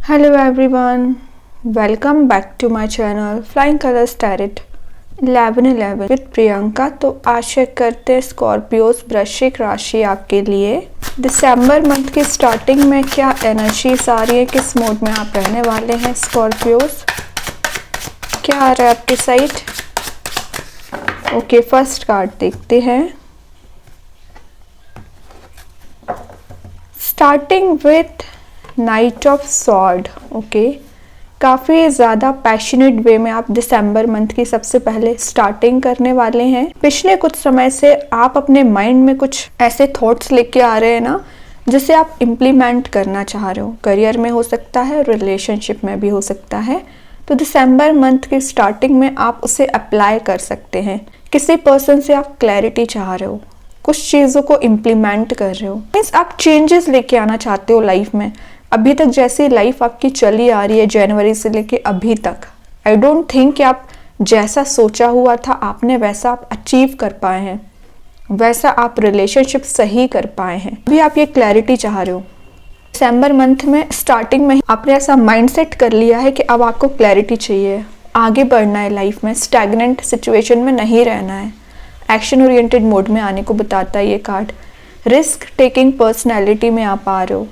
Hello everyone, welcome back to my channel Flying Colors Tarot 1111 with Priyanka. तो आज check करते हैं स्कॉर्पियोस वृश्चिक राशि आपके लिए दिसंबर मंथ की स्टार्टिंग में क्या एनर्जीज आ रही है, किस मोड में आप रहने वाले हैं स्कॉर्पियोस, क्या आ रहा है आपकी साइड। ओके, फर्स्ट कार्ड देखते हैं। Starting with night of sword. Okay, काफ़ी ज़्यादा पैशनेट वे में आप दिसंबर मंथ की सबसे पहले स्टार्टिंग करने वाले हैं। पिछले कुछ समय से आप अपने माइंड में कुछ ऐसे थॉट्स लेके आ रहे हैं ना, जिसे आप इम्प्लीमेंट करना चाह रहे हो। करियर में हो सकता है, रिलेशनशिप में भी हो सकता है। तो दिसंबर मंथ की स्टार्टिंग में आप उसे अप्लाई कर सकते हैं। किसी पर्सन से आप क्लैरिटी चाह रहे हो, कुछ चीज़ों को इम्प्लीमेंट कर रहे हो, मीन्स आप चेंजेस लेके आना चाहते हो लाइफ में। अभी तक जैसी लाइफ आपकी चली आ रही है जनवरी से लेके अभी तक, आई डोंट थिंक कि आप जैसा सोचा हुआ था आपने वैसा आप अचीव कर पाए हैं, वैसा आप रिलेशनशिप सही कर पाए हैं। अभी आप ये क्लैरिटी चाह रहे हो। दिसंबर मंथ में स्टार्टिंग में आपने ऐसा माइंडसेट कर लिया है कि अब आपको क्लैरिटी चाहिए, आगे बढ़ना है लाइफ में, स्टैग्नेंट सिचुएशन में नहीं रहना है। एक्शन ओरिएंटेड मोड में आने को बताता है ये कार्ड। रिस्क टेकिंग पर्सनैलिटी में आप आ रहे हो।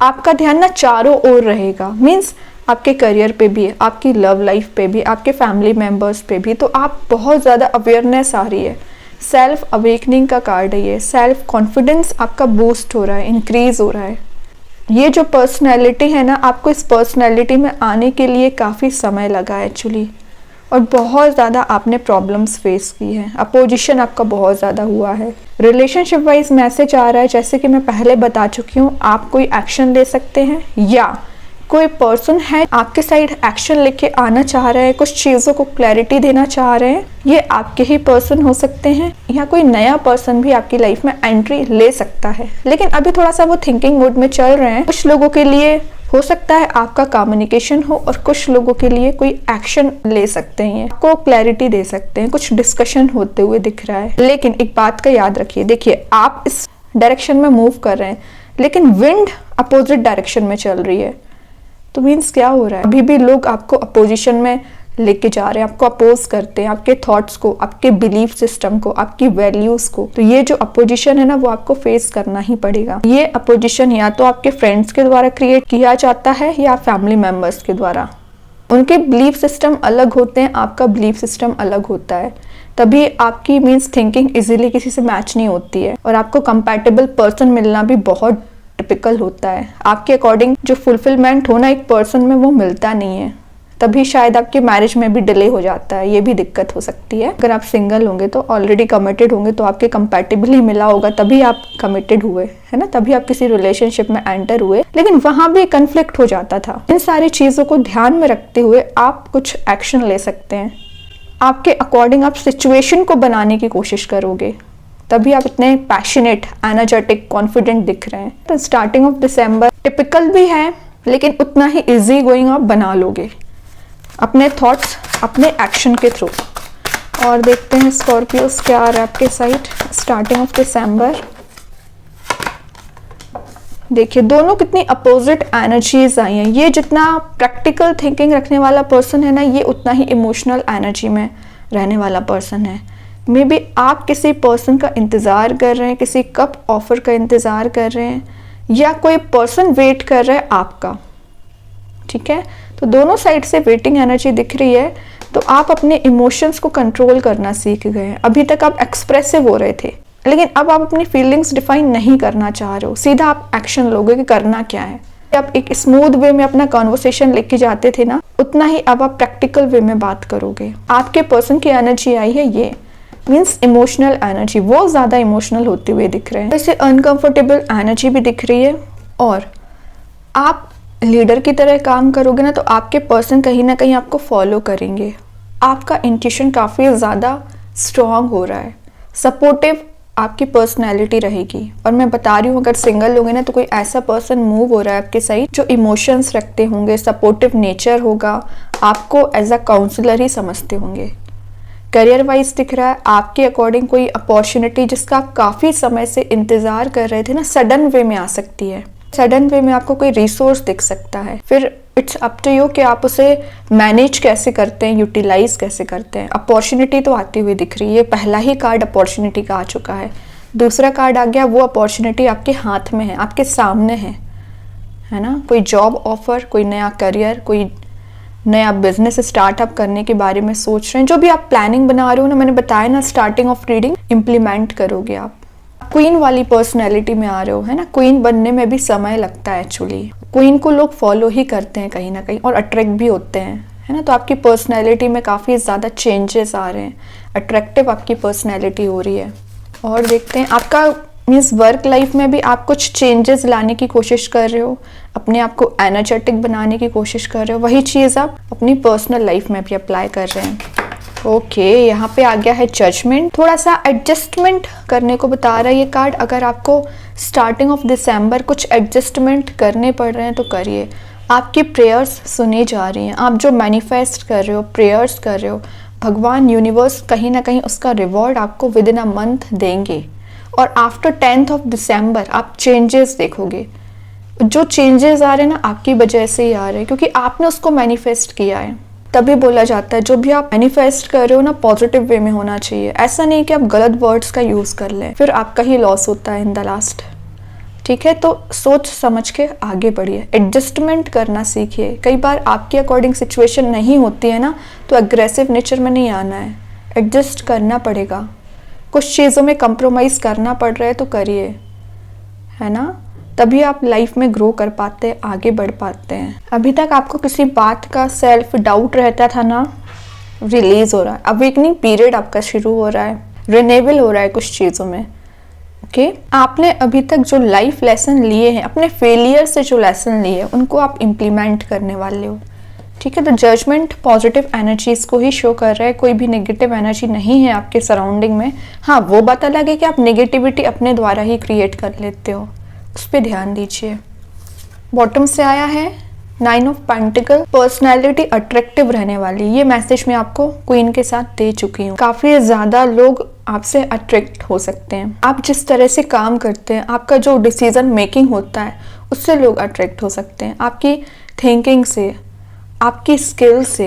आपका ध्यान ना चारों ओर रहेगा, मीन्स आपके करियर पे भी, आपकी लव लाइफ पे भी, आपके फैमिली मेम्बर्स पे भी। तो आप बहुत ज़्यादा अवेयरनेस आ रही है। सेल्फ अवेकनिंग का कार्ड है ये। सेल्फ कॉन्फिडेंस आपका बूस्ट हो रहा है, इंक्रीज हो रहा है। ये जो पर्सनैलिटी है ना, आपको इस पर्सनैलिटी में आने के लिए काफ़ी समय लगा है एक्चुअली, और बहुत ज़्यादा आपने प्रॉब्लम्स फेस की हैं। अपोजिशन आपका बहुत ज़्यादा हुआ है। रिलेशनशिप वाइज मैसेज आ रहा है, जैसे कि मैं पहले बता चुकी हूँ, आप कोई एक्शन ले सकते हैं या कोई पर्सन है आपके साइड एक्शन लेके आना चाह रहे हैं, कुछ चीज़ों को क्लैरिटी देना चाह रहे हैं। ये आपके ही पर्सन हो सकते हैं या कोई नया पर्सन भी आपकी लाइफ में एंट्री ले सकता है, लेकिन अभी थोड़ा सा वो थिंकिंग मोड में चल रहे हैं। कुछ लोगों के लिए हो सकता है आपका कम्युनिकेशन हो, और कुछ लोगों के लिए कोई एक्शन ले सकते हैं, आपको क्लैरिटी दे सकते हैं। कुछ डिस्कशन होते हुए दिख रहा है। लेकिन एक बात का याद रखिए, देखिए आप इस डायरेक्शन में मूव कर रहे हैं, लेकिन विंड अपोजिट डायरेक्शन में चल रही है। तो मीन्स क्या हो रहा है, अभी भी लोग आपको अपोजिशन में लेके जा रहे हैं, आपको अपोज करते हैं, आपके थॉट्स को, आपके बिलीफ सिस्टम को, आपकी वैल्यूज को। तो ये जो अपोजिशन है ना, वो आपको फेस करना ही पड़ेगा। ये अपोजिशन या तो आपके फ्रेंड्स के द्वारा क्रिएट किया जाता है या फैमिली मेंबर्स के द्वारा। उनके बिलीफ सिस्टम अलग होते हैं, आपका बिलीफ सिस्टम अलग होता है, तभी आपकी मीन्स थिंकिंग इजीली किसी से मैच नहीं होती है, और आपको कंपैटिबल पर्सन मिलना भी बहुत टिपिकल होता है। आपके अकॉर्डिंग जो फुलफिलमेंट होना एक पर्सन में, वो मिलता नहीं है, तभी शायद आपके मैरिज में भी डिले हो जाता है। ये भी दिक्कत हो सकती है। अगर आप सिंगल होंगे तो ऑलरेडी कमिटेड होंगे, तो आपके कंपैटिबल ही मिला होगा, तभी आप कमिटेड हुए, है ना, तभी आप किसी रिलेशनशिप में एंटर हुए। लेकिन वहां भी कन्फ्लिक्ट हो जाता था। इन सारी चीजों को ध्यान में रखते हुए आप कुछ एक्शन ले सकते हैं। आपके अकॉर्डिंग आप सिचुएशन को बनाने की कोशिश करोगे, तभी आप इतने पैशनेट, एनर्जेटिक, कॉन्फिडेंट दिख रहे हैं। तो स्टार्टिंग ऑफ दिसंबर टिपिकल भी है, लेकिन उतना ही इजी गोइंग आप बना लोगे अपने थॉट्स, अपने एक्शन के थ्रू। और देखते हैं स्कॉर्पियोस क्या आ रहा है आपके साइड स्टार्टिंग ऑफ दिसंबर। देखिए दोनों कितनी अपोजिट एनर्जीज आई हैं। ये जितना प्रैक्टिकल थिंकिंग रखने वाला पर्सन है ना, ये उतना ही इमोशनल एनर्जी में रहने वाला पर्सन है। मे बी आप किसी पर्सन का इंतज़ार कर रहे हैं, किसी कप ऑफर का इंतज़ार कर रहे हैं, या कोई पर्सन वेट कर रहा है आपका। ठीक है, तो दोनों साइड से वेटिंग एनर्जी दिख रही है। तो आप अपने इमोशंस को कंट्रोल करना सीख गए हैं। अभी तक आप एक्सप्रेसिव हो रहे थे, लेकिन अब आप अपनी फीलिंग्स डिफाइन नहीं करना चाह रहे हो, सीधा आप एक्शन लोगे कि करना क्या है। आप एक स्मूथ वे में अपना कॉन्वर्सेशन लेके जाते थे ना, उतना ही अब आप प्रैक्टिकल वे में बात करोगे। आपके पर्सन की एनर्जी आई है, ये मीन्स इमोशनल एनर्जी, वो ज़्यादा इमोशनल होते हुए दिख रहे हैं। वैसे अनकंफर्टेबल एनर्जी भी दिख रही है, और आप लीडर की तरह काम करोगे ना, तो आपके पर्सन कहीं ना कहीं आपको फॉलो करेंगे। आपका इंट्यूशन काफ़ी ज़्यादा स्ट्रॉन्ग हो रहा है। सपोर्टिव आपकी पर्सनैलिटी रहेगी। और मैं बता रही हूँ, अगर सिंगल होंगे ना, तो कोई ऐसा पर्सन मूव हो रहा है आपके साइड जो इमोशंस रखते होंगे, सपोर्टिव नेचर होगा, आपको एज अ काउंसलर ही समझते होंगे। करियर वाइज दिख रहा है आपके अकॉर्डिंग कोई अपॉर्चुनिटी जिसका आप काफ़ी समय से इंतज़ार कर रहे थे ना, सडन वे में आ सकती है। सडन वे में आपको कोई रिसोर्स दिख सकता है, फिर इट्स अप टू यू कि आप उसे मैनेज कैसे करते हैं, यूटिलाइज कैसे करते हैं। अपॉर्चुनिटी तो आती हुई दिख रही है, ये पहला ही कार्ड अपॉर्चुनिटी का आ चुका है। दूसरा कार्ड आ गया, वो अपॉर्चुनिटी आपके हाथ में है, आपके सामने है ना। कोई जॉब ऑफर, कोई नया करियर, कोई नया बिजनेस स्टार्टअप करने के बारे में सोच रहे हैं। जो भी आप प्लानिंग बना रहे हो ना, मैंने बताया ना स्टार्टिंग ऑफ रीडिंग, इम्प्लीमेंट करोगे आप। क्वीन वाली पर्सनैलिटी में आ रहे हो, है ना। क्वीन बनने में भी समय लगता है एक्चुअली। क्वीन को लोग फॉलो ही करते हैं कहीं ना कहीं और अट्रैक्ट भी होते हैं, है ना। तो आपकी पर्सनैलिटी में काफ़ी ज़्यादा चेंजेस आ रहे हैं, अट्रैक्टिव आपकी पर्सनैलिटी हो रही है। और देखते हैं आपका मीन्स वर्क लाइफ में भी आप कुछ चेंजेस लाने की कोशिश कर रहे हो, अपने आप को एनर्जेटिक बनाने की कोशिश कर रहे हो। वही चीज़ आप अपनी पर्सनल लाइफ में भी अप्लाई कर रहे हैं। ओके, यहाँ पे आ गया है जजमेंट। थोड़ा सा एडजस्टमेंट करने को बता रहा है ये कार्ड। अगर आपको स्टार्टिंग ऑफ दिसंबर कुछ एडजस्टमेंट करने पड़ रहे हैं तो करिए। आपकी प्रेयर्स सुनी जा रही हैं, आप जो मैनिफेस्ट कर रहे हो, प्रेयर्स कर रहे हो, भगवान यूनिवर्स कहीं ना कहीं उसका रिवॉर्ड आपको विद इन अ मंथ देंगे। और आफ्टर 10th ऑफ दिसंबर आप चेंजेस देखोगे। जो चेंजेस आ रहे हैं ना, आपकी वजह से ही आ रहे हैं, क्योंकि आपने उसको मैनिफेस्ट किया है। तभी बोला जाता है जो भी आप मैनिफेस्ट कर रहे हो ना, पॉजिटिव वे में होना चाहिए। ऐसा नहीं कि आप गलत वर्ड्स का यूज़ कर लें, फिर आपका ही लॉस होता है इन द लास्ट। ठीक है, तो सोच समझ के आगे बढ़िए, एडजस्टमेंट करना सीखिए। कई बार आपके अकॉर्डिंग सिचुएशन नहीं होती है ना, तो अग्रेसिव नेचर में नहीं आना है, एडजस्ट करना पड़ेगा। कुछ चीज़ों में कंप्रोमाइज़ करना पड़ रहा है तो करिए, है ना। तभी आप लाइफ में ग्रो कर पाते हैं, आगे बढ़ पाते हैं। अभी तक आपको किसी बात का सेल्फ डाउट रहता था ना, रिलीज हो रहा है। अवेकनिंग पीरियड आपका शुरू हो रहा है, रिन्यूअल हो रहा है कुछ चीज़ों में। ओके, आपने अभी तक जो लाइफ लेसन लिए हैं, अपने फेलियर से जो लेसन लिए हैं, उनको आप इम्प्लीमेंट करने वाले हो। ठीक है, तो जजमेंट पॉजिटिव एनर्जीज को ही शो कर रहा है, कोई भी नेगेटिव एनर्जी नहीं है आपके सराउंडिंग में। हाँ, वो बात अलग है कि आप नेगेटिविटी अपने द्वारा ही क्रिएट कर लेते हो, उस पर ध्यान दीजिए। बॉटम से आया है 9 ऑफ पेंटिकल, पर्सनैलिटी अट्रैक्टिव रहने वाली। ये मैसेज मैं आपको क्वीन के साथ दे चुकी हूँ। काफ़ी ज़्यादा लोग आपसे अट्रैक्ट हो सकते हैं। आप जिस तरह से काम करते हैं, आपका जो डिसीजन मेकिंग होता है, उससे लोग अट्रैक्ट हो सकते हैं। आपकी थिंकिंग से, आपकी स्किल से,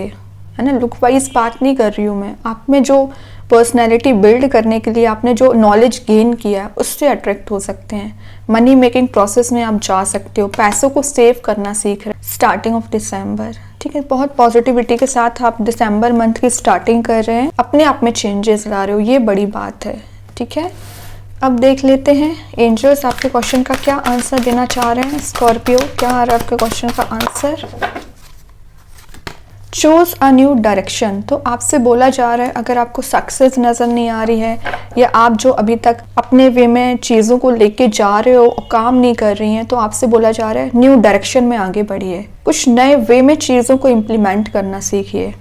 है ना। लुक वाइज बात नहीं कर रही हूँ मैं, आप में जो पर्सनैलिटी बिल्ड करने के लिए आपने जो नॉलेज गेन किया है, उससे अट्रैक्ट हो सकते हैं। मनी मेकिंग प्रोसेस में आप जा सकते हो, पैसों को सेव करना सीख रहे हैं स्टार्टिंग ऑफ दिसंबर। ठीक है, बहुत पॉजिटिविटी के साथ आप दिसंबर मंथ की स्टार्टिंग कर रहे हैं, अपने आप में चेंजेस ला रहे हो, ये बड़ी बात है। ठीक है, अब देख लेते हैं एंजल्स आपके क्वेश्चन का क्या आंसर देना चाह रहे हैं। स्कॉर्पियो, क्या आ रहा है आपके क्वेश्चन का answer? Choose a new direction. तो आपसे बोला जा रहा है, अगर आपको सक्सेस नज़र नहीं आ रही है, या आप जो अभी तक अपने वे में चीज़ों को लेके जा रहे हो और काम नहीं कर रही हैं, तो आपसे बोला जा रहा है न्यू डायरेक्शन में आगे बढ़िए, कुछ नए वे में चीज़ों को इम्प्लीमेंट करना सीखिए,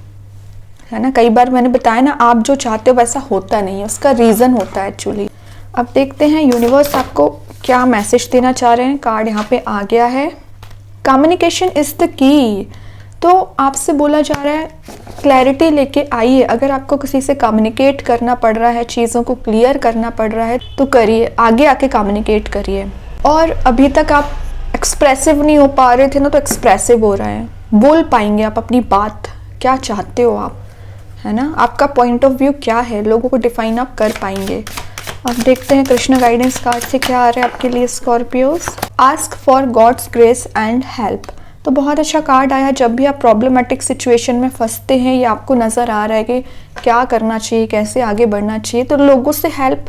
है ना। कई बार मैंने बताया ना, आप जो चाहते हो वैसा होता नहीं है, उसका रीज़न होता है एक्चुअली। अब देखते हैं यूनिवर्स आपको क्या मैसेज देना चाह रहे हैं। कार्ड यहाँ पे आ गया है, कम्युनिकेशन इज़ द की। तो आपसे बोला जा रहा है क्लैरिटी लेके आइए। अगर आपको किसी से कम्युनिकेट करना पड़ रहा है, चीज़ों को क्लियर करना पड़ रहा है, तो करिए, आगे आके कम्युनिकेट करिए। और अभी तक आप एक्सप्रेसिव नहीं हो पा रहे थे ना, तो एक्सप्रेसिव हो रहे हैं, बोल पाएंगे आप अपनी बात, क्या चाहते हो आप, है ना। आपका पॉइंट ऑफ व्यू क्या है, लोगों को डिफाइन आप कर पाएंगे। अब देखते हैं कृष्ण गाइडेंस कार्ड से क्या आ रहा है आपके लिए Scorpios. Ask for God's grace and help. तो बहुत अच्छा कार्ड आया। जब भी आप प्रॉब्लमेटिक सिचुएशन में फंसते हैं, या आपको नज़र आ रहा है कि क्या करना चाहिए, कैसे आगे बढ़ना चाहिए, तो लोगों से हेल्प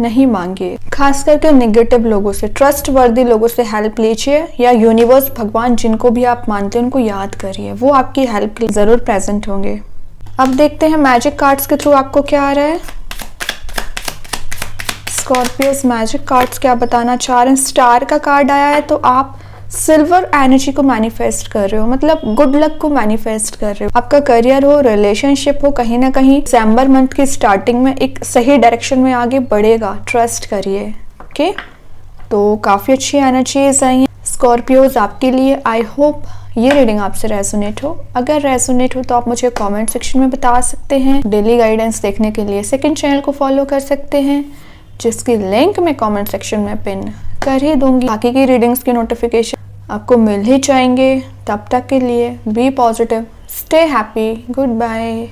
नहीं मांगिए, खास करके नेगेटिव लोगों से। ट्रस्ट वर्दी लोगों से हेल्प लीजिए, या यूनिवर्स, भगवान, जिनको भी आप मानते हैं, उनको याद करिए, वो आपकी हेल्प के लिए ज़रूर प्रेजेंट होंगे। अब देखते हैं मैजिक कार्ड्स के थ्रू आपको क्या आ रहा है। स्कॉर्पियोस मैजिक कार्ड्स क्या बताना चाह रहे हैं। स्टार का कार्ड आया है, तो आप सिल्वर एनर्जी को मैनिफेस्ट कर रहे हो, मतलब गुड लक को मैनिफेस्ट कर रहे हो। आपका करियर हो, रिलेशनशिप हो, कहीं ना कहीं दिसंबर मंथ की स्टार्टिंग में एक सही डायरेक्शन में आगे बढ़ेगा, ट्रस्ट करिए। ओके, तो काफ़ी अच्छी एनर्जीज आई हैं स्कॉर्पियोज आपके लिए। आई होप ये रीडिंग आपसे रेजोनेट हो। अगर रेजोनेट हो तो आप मुझे कमेंट सेक्शन में बता सकते हैं। डेली गाइडेंस देखने के लिए सेकंड चैनल को फॉलो कर सकते हैं, जिसकी लिंक मैं कमेंट सेक्शन में पिन कर ही दूंगी। बाकी की रीडिंग्स की नोटिफिकेशन आपको मिल ही जाएंगे। तब तक के लिए be positive, stay happy, good bye.